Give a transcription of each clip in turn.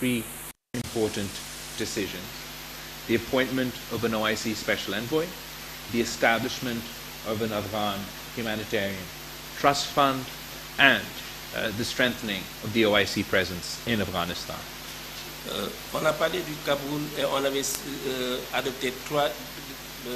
three important decisions: the appointment of an OIC Special Envoy, the establishment of an Afghan humanitarian trust fund, and the strengthening of the OIC presence in Afghanistan. On a parlé du Kaboul et on avait adopté trois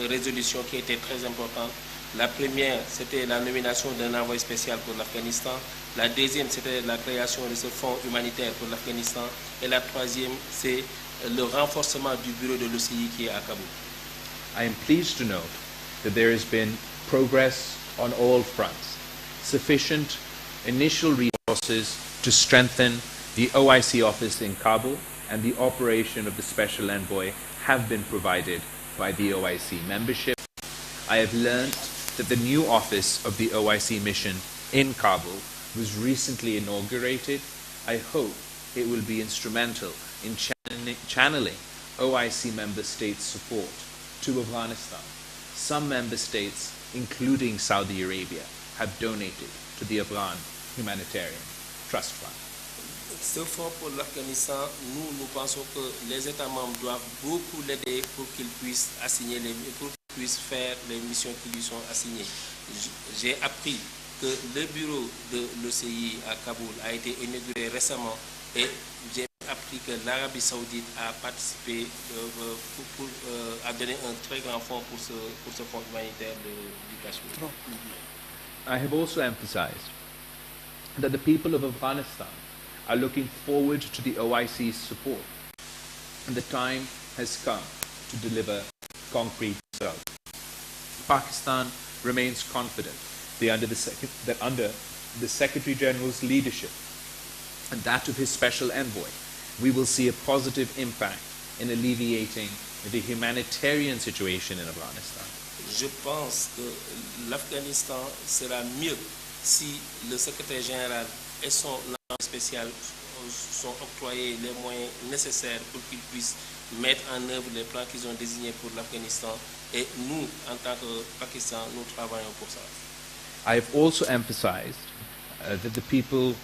résolutions qui étaient très importantes. La première, c'était la nomination d'un envoyé spécial pour l'Afghanistan. La deuxième, c'était la création de ce fonds humanitaire pour l'Afghanistan. Et la troisième, c'est le renforcement du bureau de l'OCI qui est à Kaboul. I am pleased to note that there has been progress on all fronts. Sufficient initial resources to strengthen the OIC office in Kabul and the operation of the Special Envoy have been provided by the OIC membership. I have learned that the new office of the OIC mission in Kabul was recently inaugurated. I hope it will be instrumental in channeling OIC member states' support to Afghanistan. Some member states, including Saudi Arabia, have donated to the Afghan Humanitarian Trust Fund. Ce fonds pour l'Afghanistan, nous pensons que les États membres doivent beaucoup l'aider pour qu'il puisse faire les missions qui lui sont assignées. J'ai appris que le bureau de l'OCI à Kaboul a été inauguré récemment et j'ai appris que l'Arabie Saoudite a participé à donner un très grand fonds pour ce fonds humanitaire du Cachemire. I have also emphasized that the people of Afghanistan are looking forward to the OIC's support, and the time has come to deliver concrete results. Pakistan remains confident that under the Secretary General's leadership and that of his Special Envoy, we will see a positive impact in alleviating the humanitarian situation in Afghanistan. Je pense que l'Afghanistan sera mieux si le Secrétaire Général et son envoyé spécial sont octroyés les moyens nécessaires pour qu'ils puissent mettre en œuvre les plans qu'ils ont désignés pour l'Afghanistan. Et nous, en tant que Pakistan, nous travaillons pour ça. I have also emphasized that the people...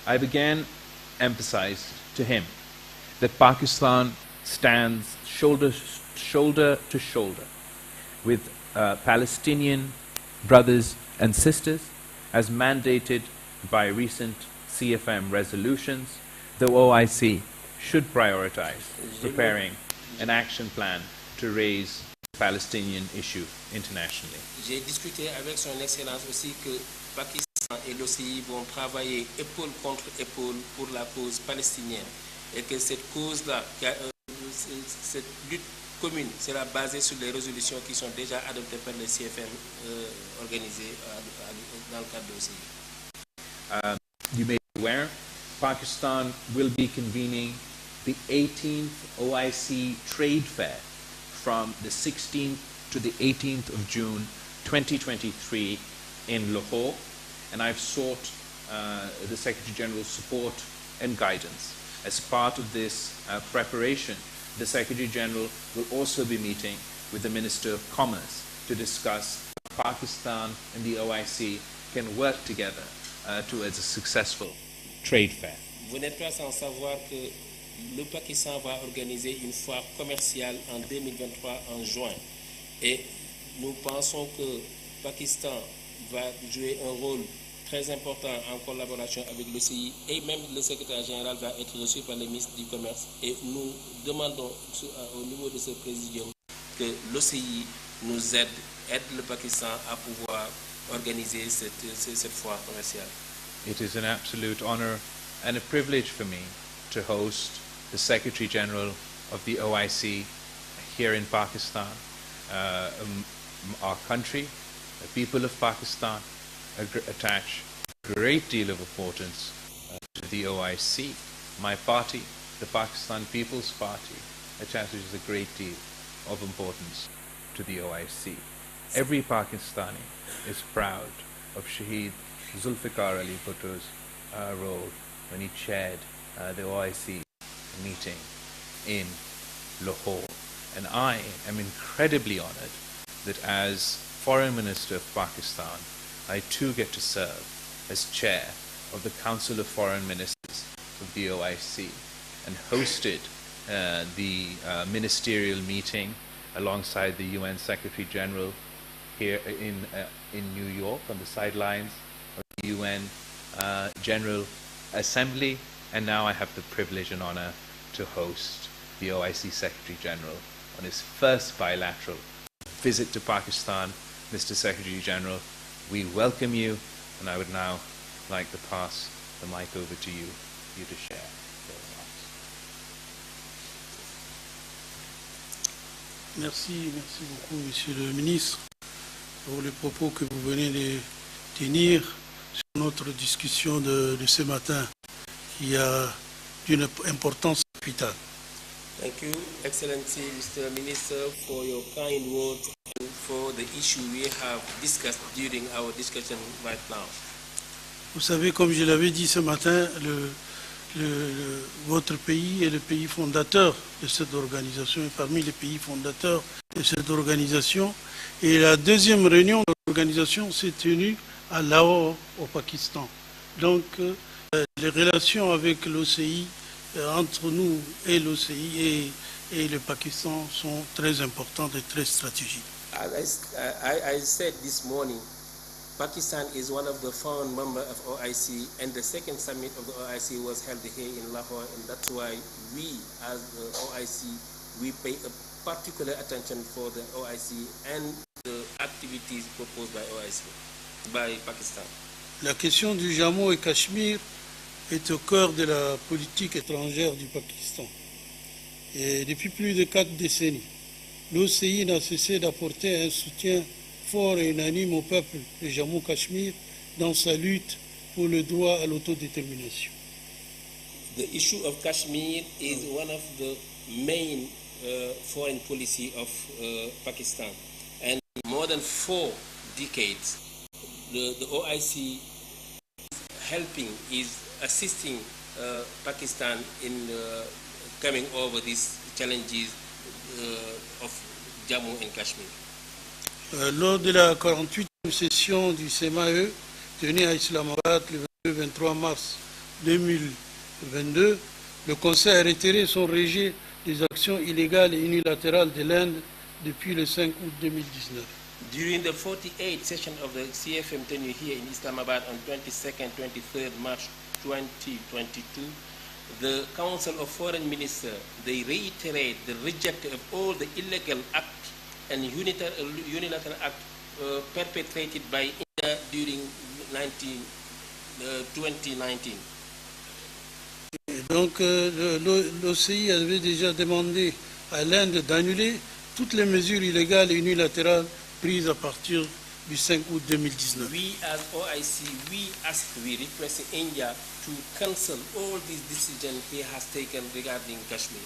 I have again emphasized to him that Pakistan stands shoulder to shoulder with Palestinian brothers and sisters, as mandated by recent CFM resolutions. The OIC should prioritize preparing an action plan to raise the Palestinian issue internationally. J'ai discuté avec son Excellence aussi que Pakistan et l'OCI vont travailler épaule contre épaule pour la cause palestinienne et que cette cause-là, cette lutte commune sera basée sur les résolutions qui sont déjà adoptées par les CFM organisées dans le cadre de l'OCI. You may be aware, Pakistan will be convening the 18th OIC Trade Fair from the 16th to the 18th of June 2023 in Lahore, and I've sought the Secretary General's support and guidance. As part of this preparation, the Secretary General will also be meeting with the Minister of Commerce to discuss how Pakistan and the OIC can work together towards a successful trade fair. Vous n'êtes pas sans savoir que le Pakistan va organiser une foire commerciale en 2023 en juin. Et nous pensons que le Pakistan va jouer un rôle très important en collaboration avec l'OCI, et même le secrétaire général va être reçu par le ministre du Commerce. Et nous demandons au niveau de ce présidium que l'OCI nous aide le Pakistan à pouvoir organiser cette foire commerciale. It is an absolute honor and a privilege for me to host the Secretary General of the OIC here in Pakistan. Our country, the people of Pakistan, attach a great deal of importance to the OIC. My party, the Pakistan People's Party, attaches a great deal of importance to the OIC. Every Pakistani is proud of Shaheed Zulfikar Ali Bhutto's role when he chaired the OIC meeting in Lahore. And I am incredibly honored that as Foreign Minister of Pakistan, I too get to serve as chair of the Council of Foreign Ministers of the OIC and hosted the ministerial meeting alongside the UN Secretary General here in New York on the sidelines of the UN General Assembly, and now I have the privilege and honor to host the OIC Secretary General on his first bilateral visit to Pakistan. Mr. Secretary General, we welcome you, and I would now like to pass the mic over to you to share your remarks. Merci beaucoup, Monsieur le Ministre, pour les propos que vous venez de tenir sur notre discussion de ce matin, qui a d'une importance capitale. Thank you, Excellency Mr. Minister, for your kind words and for the issue we have discussed during our discussion right now. Vous savez, comme je l'avais dit ce matin, votre pays est le pays fondateur de cette organisation, et parmi les pays fondateurs de cette organisation. Et la deuxième réunion de l'organisation s'est tenue à Lahore, au Pakistan. Donc, les relations avec l'OCI, entre nous et l'OCI et le Pakistan, sont très importantes et très stratégiques. As I said this morning, Pakistan is one of the founding members of OIC, and the second summit of the OIC was held here in Lahore, and that's why we, as the OIC, we pay a particular attention for the OIC and the activities proposed by OIC, by Pakistan. La question du Jammu et Cachemire est au cœur de la politique étrangère du Pakistan. Et depuis plus de 4 décennies, l'OCI n'a cessé d'apporter un soutien fort et unanime au peuple de Jammu-Cachemire dans sa lutte pour le droit à l'autodétermination. The issue of Kashmir is one of the main foreign policy of Pakistan, and more than 4 decades, the OIC is assisting Pakistan in coming over these challenges of Jammu and Kashmir. Lors de la 48e session du CMAE, tenue à Islamabad le 23 mars 2022, le Conseil a retiré son rejet des actions illégales et unilatérales de l'Inde depuis le 5 août 2019. During the 48th session of the CFM tenure here in Islamabad on 22nd, 23rd March 2022, the Council of Foreign Ministers, they reiterate the rejection of all the illegal acts and unilateral acts perpetrated by India during 2019. Et donc l'OCI avait déjà demandé à l'Inde d'annuler toutes les mesures illégales et unilatérales prises à partir du 5 août 2019. We as OIC, we request India to cancel all these decisions he has taken regarding Kashmir.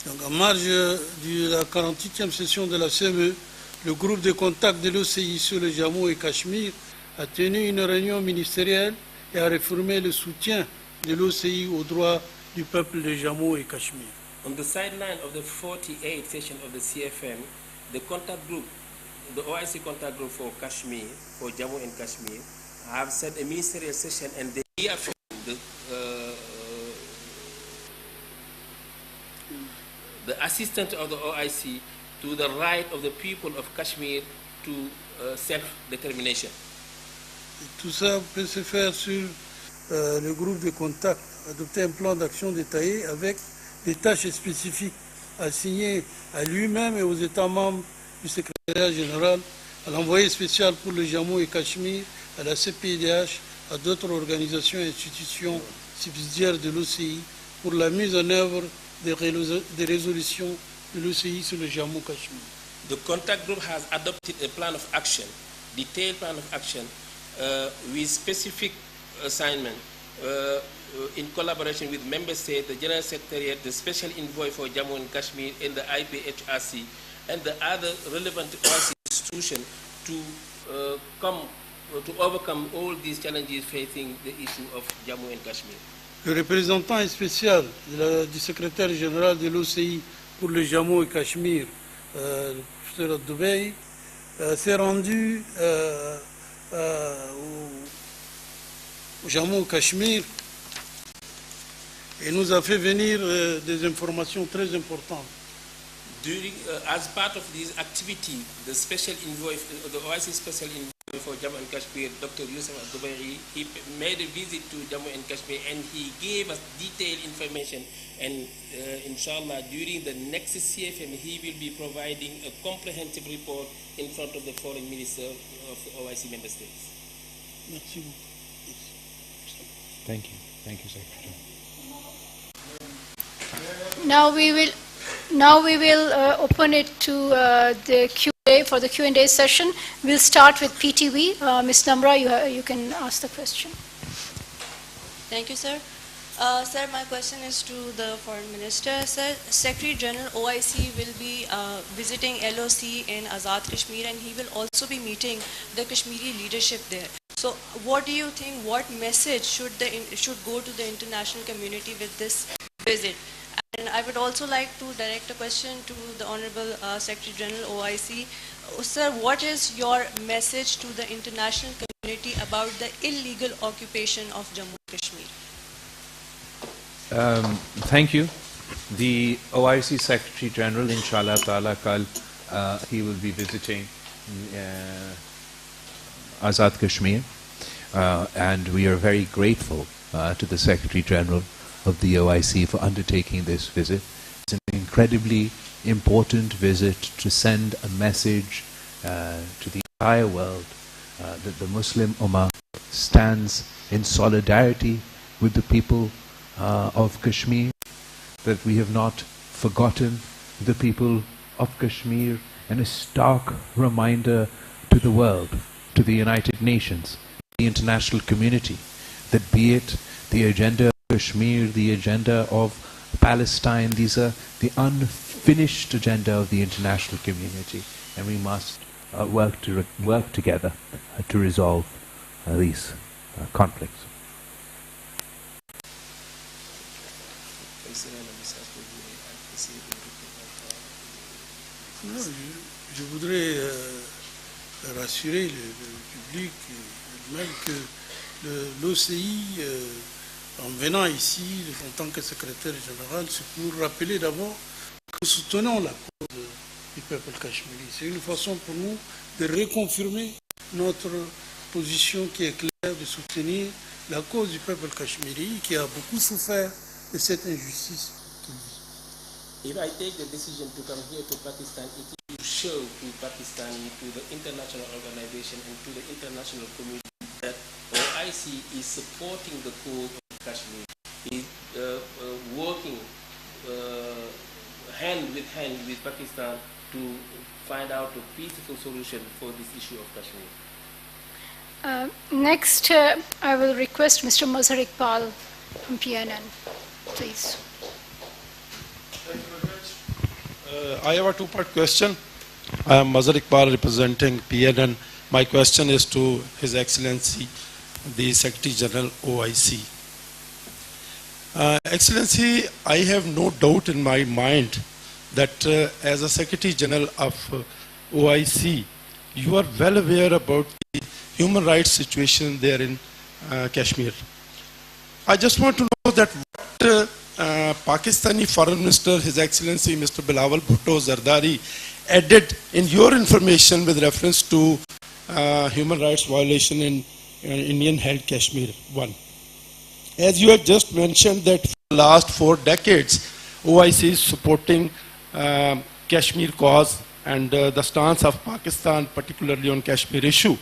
Donc, en marge de la 48e session de la CME, le groupe de contact de l'OCI sur le Jammu et Cachemire a tenu une réunion ministérielle et a réaffirmé le soutien de l'OCI aux droits du peuple de Jammu et Cachemire. On the sideline of the 48th session of the CFM, the contact group, the OIC contact group for Kashmir, for Jammu and Kashmir, have set a ministerial session and they reaffirmed the assistance of the OIC to the right of the people of Kashmir to self-determination. Tout ça peut se faire sur le groupe de contact, adopter un plan d'action détaillé avec des tâches spécifiques assignées à lui-même et aux États membres du secrétariat général, à l'envoyé spécial pour le Jammu et Cachemire, à la CPIDH, à d'autres organisations et institutions subsidiaires de l'OCI pour la mise en œuvre des résolutions de l'OCI sur le Jammu et Cachemire. The contact group has adopted a plan of action, detailed plan of action, with specific assignment in collaboration with member states, the General Secretariat, the Special Envoy for Jammu and Kashmir, and the IPHRC, and the other relevant institutions to overcome all these challenges facing the issue of Jammu and Kashmir. Le représentant spécial du secrétaire général de l'OCI pour le Jammu et Cachemire, le professeur Dubaï, s'est rendu au Jammu et Cachemire et nous a fait venir des informations très importantes. During, as part of this activity, the special envoy, the OIC special envoy for Jammu and Kashmir, Dr. Yusuf Al-Dubairi, he made a visit to Jammu and Kashmir and he gave us detailed information. And inshallah, during the next CFM, he will be providing a comprehensive report in front of the foreign minister of the OIC member states. Merci beaucoup. Thank you. Thank you, Secretary. Now we will open it to the Q&A for the Q&A session. We'll start with PTV. Ms. Namra, you can ask the question. Thank you, sir. Sir, my question is to the Foreign Minister. Sir, Secretary General OIC will be visiting LOC in Azad Kashmir and he will also be meeting the Kashmiri leadership there. So what do you think, what message should go to the international community with this visit? And I would also like to direct a question to the Honorable Secretary General OIC. Sir, what is your message to the international community about the illegal occupation of Jammu and Kashmir? Thank you. The OIC Secretary General, inshallah ta'ala, kal, he will be visiting Azad Kashmir, and we are very grateful to the Secretary General of the OIC for undertaking this visit. It's an incredibly important visit to send a message to the entire world that the Muslim Ummah stands in solidarity with the people of Kashmir, that we have not forgotten the people of Kashmir, and a stark reminder to the world, to the United Nations, the international community, that be it the agenda of Kashmir, the agenda of Palestine, these are the unfinished agenda of the international community, and we must work together to resolve these conflicts. Non, je voudrais rassurer le public même que l'OCI, en venant ici en tant que secrétaire général, c'est pour rappeler d'abord que nous soutenons la cause du peuple cachemiri. C'est une façon pour nous de reconfirmer notre position qui est claire de soutenir la cause du peuple cachemiri qui a beaucoup souffert de cette injustice. If I take the decision to come here to Pakistan, it is to show to Pakistan, to the international organization and to the international community that OIC is supporting the cause of Kashmir, is working hand with Pakistan to find out a peaceful solution for this issue of Kashmir. Next, I will request Mr. Mazhar Iqbal from PNN, please. Thank you very much. I have a two-part question. I am Mazhar Iqbal representing PNN. My question is to His Excellency, the Secretary General OIC. Excellency, I have no doubt in my mind that as a Secretary General of OIC, you are well aware about the human rights situation there in Kashmir. I just want to know that what Pakistani Foreign Minister, His Excellency Mr. Balawl Bhutto Zardari, added in your information with reference to human rights violation in Indian-held Kashmir. One, as you have just mentioned that for the last 4 decades, OIC is supporting Kashmir cause and the stance of Pakistan, particularly on Kashmir issue.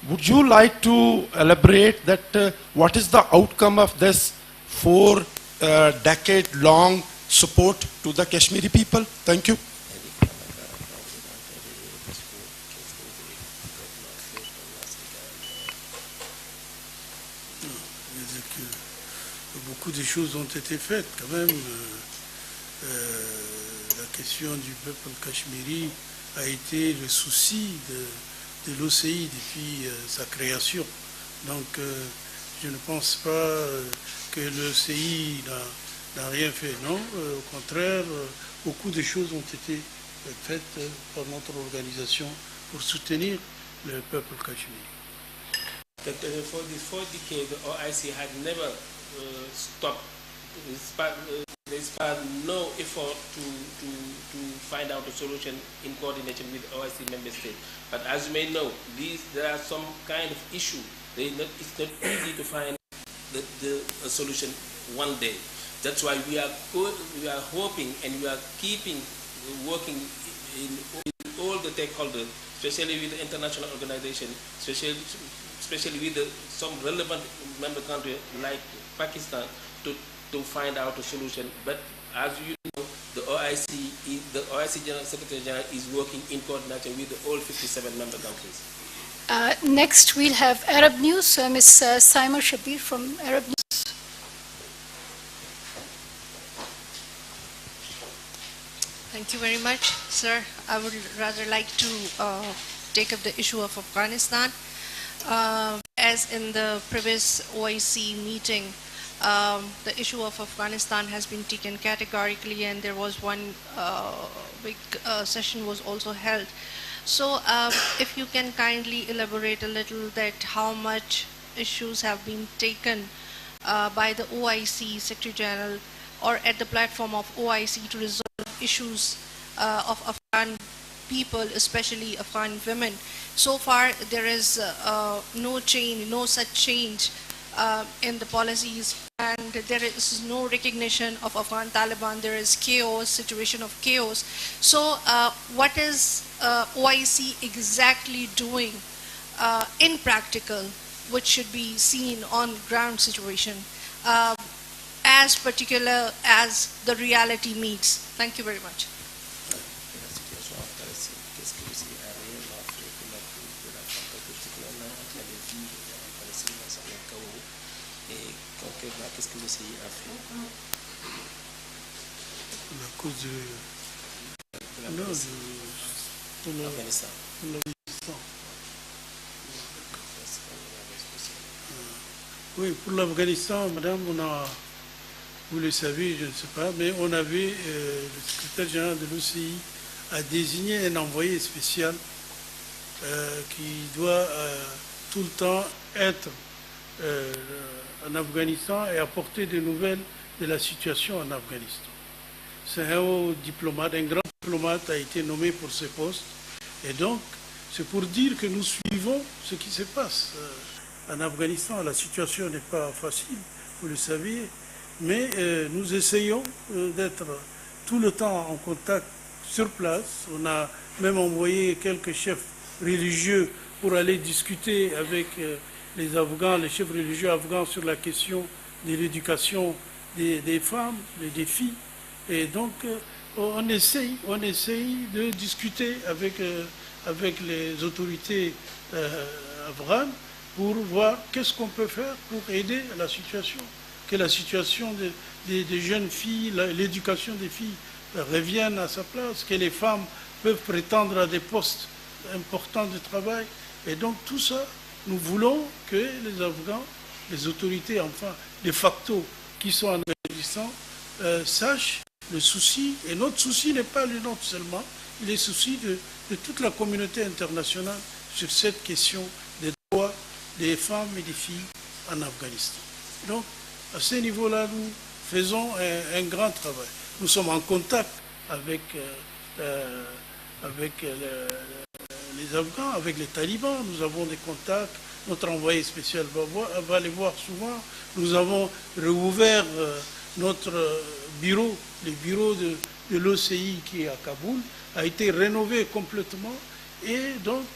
Would you like to elaborate that what is the outcome of this 4-decade-long support to the Kashmiri people? Thank you. Beaucoup de choses ont été faites quand même. La question du peuple cachemiri a été le souci de l'OCI depuis sa création. Donc je ne pense pas que l'OCI n'a rien fait. Non, au contraire, beaucoup de choses ont été faites par notre organisation pour soutenir le peuple cachemiri. For these 4 decades, the OIC had never stopped no effort to find out a solution in coordination with OIC member states. But as you may know, there are some kind of issue. It's not easy to find a solution one day. That's why we are hoping and we are keeping working in all the stakeholders, especially with the international organization, especially with some relevant member countries like Pakistan, to find out a solution. But as you know, the OIC General Secretary General is working in coordination with all 57 member countries. Next, we'll have Arab News. Ms. Saima Shabir from Arab News. Thank you very much, sir. I would rather like to take up the issue of Afghanistan. As in the previous OIC meeting, the issue of Afghanistan has been taken categorically, and there was one big session was also held. So if you can kindly elaborate a little that how much issues have been taken by the OIC Secretary General or at the platform of OIC to resolve issues of Afghan people, especially Afghan women. So far there is no such change in the policies, and there is no recognition of Afghan Taliban. There is chaos, situation of chaos. So what is OIC exactly doing in practical, which should be seen on ground situation, as particular as the reality meets? Thank you very much. Qu'est-ce que l'OCI a fait? La cause de l'Afghanistan. Oui, pour l'Afghanistan, madame, vous le savez, je ne sais pas, mais on avait, le secrétaire général de l'OCI a désigné un envoyé spécial qui doit tout le temps être en Afghanistan et apporter des nouvelles de la situation en Afghanistan. C'est un haut diplomate, un grand diplomate a été nommé pour ce poste, et donc c'est pour dire que nous suivons ce qui se passe en Afghanistan. La situation n'est pas facile, vous le savez, mais nous essayons d'être tout le temps en contact sur place. On a même envoyé quelques chefs religieux pour aller discuter avec les Afghans, les chefs religieux afghans sur la question de l'éducation des femmes, des filles. Et donc, on essaye de discuter avec les autorités afghanes pour voir qu'est-ce qu'on peut faire pour aider à la situation, que la situation des jeunes filles, l'éducation des filles revienne à sa place, que les femmes peuvent prétendre à des postes importants de travail. Et donc, tout ça, nous voulons que les Afghans, les autorités, enfin, de facto, qui sont en Afghanistan, sachent le souci. Et notre souci n'est pas le nôtre seulement, il est le souci de toute la communauté internationale sur cette question des droits des femmes et des filles en Afghanistan. Donc, à ce niveau-là, nous faisons un grand travail. Nous sommes en contact avec les Afghans, avec les talibans. Nous avons des contacts. Notre envoyé spécial va les voir souvent. Nous avons réouvert notre bureau, le bureau de l'OCI qui est à Kaboul, a été rénové complètement. Et donc,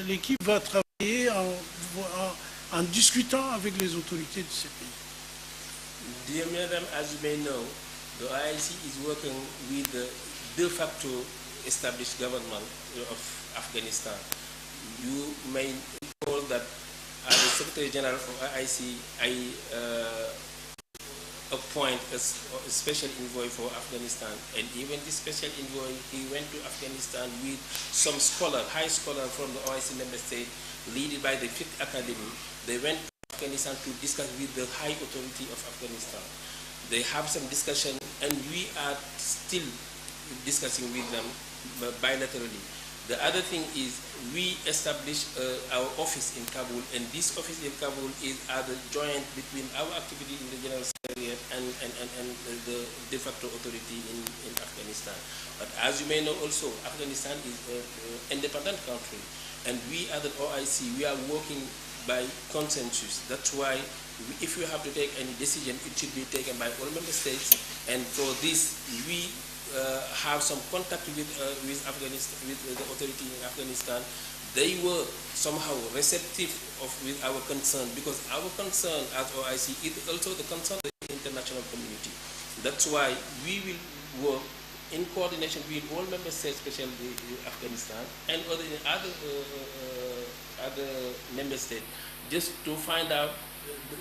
l'équipe va travailler en discutant avec les autorités de ces pays. Dear Madam, as you may know, the OIC is working with the de facto established government of Afghanistan. You may recall that as the Secretary General of OIC, I appoint a special envoy for Afghanistan, and even this special envoy, he went to Afghanistan with some high scholar from the OIC member state, led by the 5th Academy. They went to Afghanistan to discuss with the high authority of Afghanistan. They have some discussion, and we are still discussing with them bilaterally. The other thing is we established our office in Kabul, and this office in Kabul is the joint between our activity in the General Secretariat and de facto authority in Afghanistan. But as you may know also, Afghanistan is an independent country, and we at the OIC, we are working by consensus. That's why if you have to take any decision, it should be taken by all member states, and for this we have some contact with Afghanistan, with the authority in Afghanistan. They were somehow receptive with our concern, because our concern as OIC is also the concern of the international community. That's why we will work in coordination with all member states, especially Afghanistan and other member states, just to find out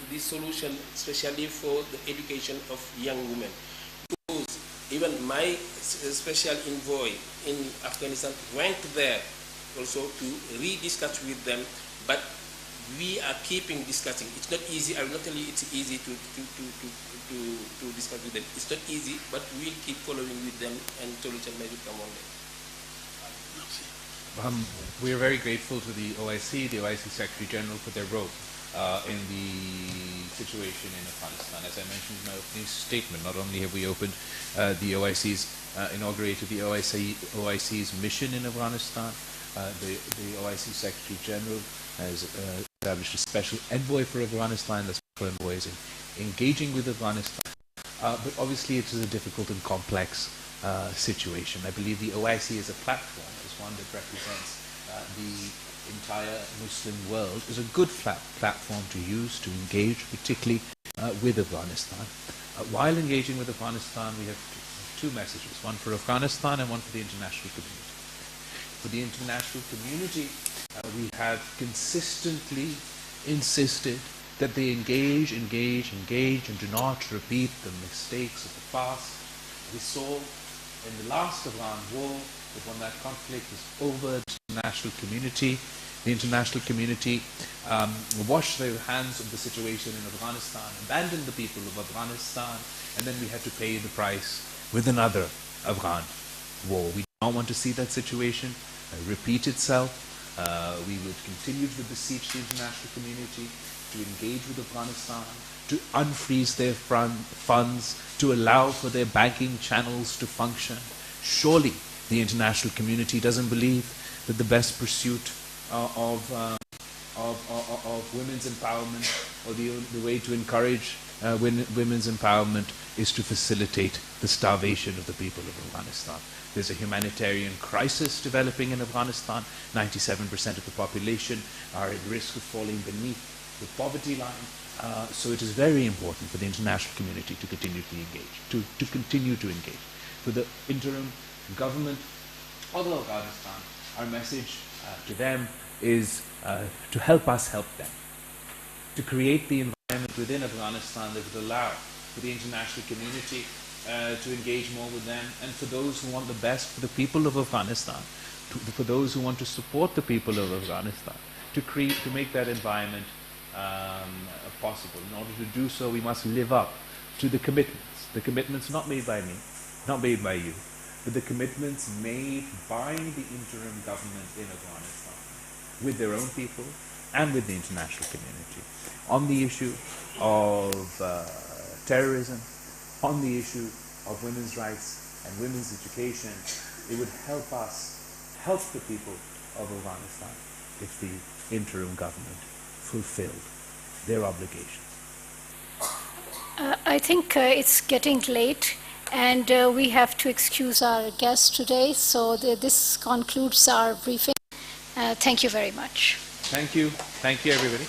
the solution, especially for the education of young women. Because even my special envoy in Afghanistan went there also to re-discuss with them, but we are keeping discussing. It's not easy. I will not tell you it's easy to discuss with them. It's not easy, but we'll keep following with them, and solution may come on them. We are very grateful to the OIC Secretary General for their role in the situation in Afghanistan. As I mentioned in my opening statement, not only have we opened the inaugurated the OIC's mission in Afghanistan, the OIC Secretary General has established a special envoy for Afghanistan. The special envoy is engaging with Afghanistan. But obviously it is a difficult and complex situation. I believe the OIC as a platform, as one that represents the entire Muslim world, is a good platform to use to engage, particularly with Afghanistan. While engaging with Afghanistan, we have two messages, one for Afghanistan and one for the international community. For the international community, we have consistently insisted that they engage, and do not repeat the mistakes of the past. We saw in the last Afghan war that when that conflict was over, the international community washed their hands of the situation in Afghanistan, abandoned the people of Afghanistan, and then we had to pay the price with another Afghan war. We don't want to see that situation repeat itself. We would continue to beseech the international community to engage with Afghanistan, to unfreeze their funds, to allow for their banking channels to function. Surely the international community doesn't believe that the best pursuit of women's empowerment, or the way to encourage women's empowerment, is to facilitate the starvation of the people of Afghanistan. There's a humanitarian crisis developing in Afghanistan. 97% of the population are at risk of falling beneath the poverty line. So it is very important for the international community to continue to engage. For the interim government of Afghanistan, our message to them is to help us help them, to create the environment within Afghanistan that would allow for the international community to engage more with them, and for those who want the best for the people of Afghanistan, for those who want to support the people of Afghanistan, to make that environment possible. In order to do so, we must live up to the commitments not made by me, not made by you, but the commitments made by the interim government in Afghanistan with their own people and with the international community on the issue of terrorism, on the issue of women's rights and women's education. It would help us help the people of Afghanistan if the interim government fulfilled their obligations. I think it's getting late, and we have to excuse our guests today, so this concludes our briefing. Thank you very much. Thank you. Thank you, everybody.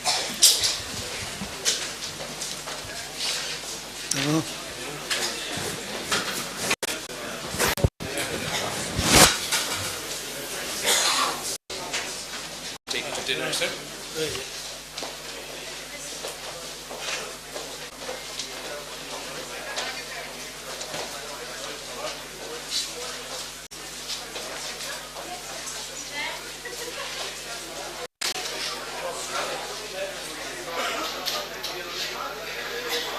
Take it to dinner, sir.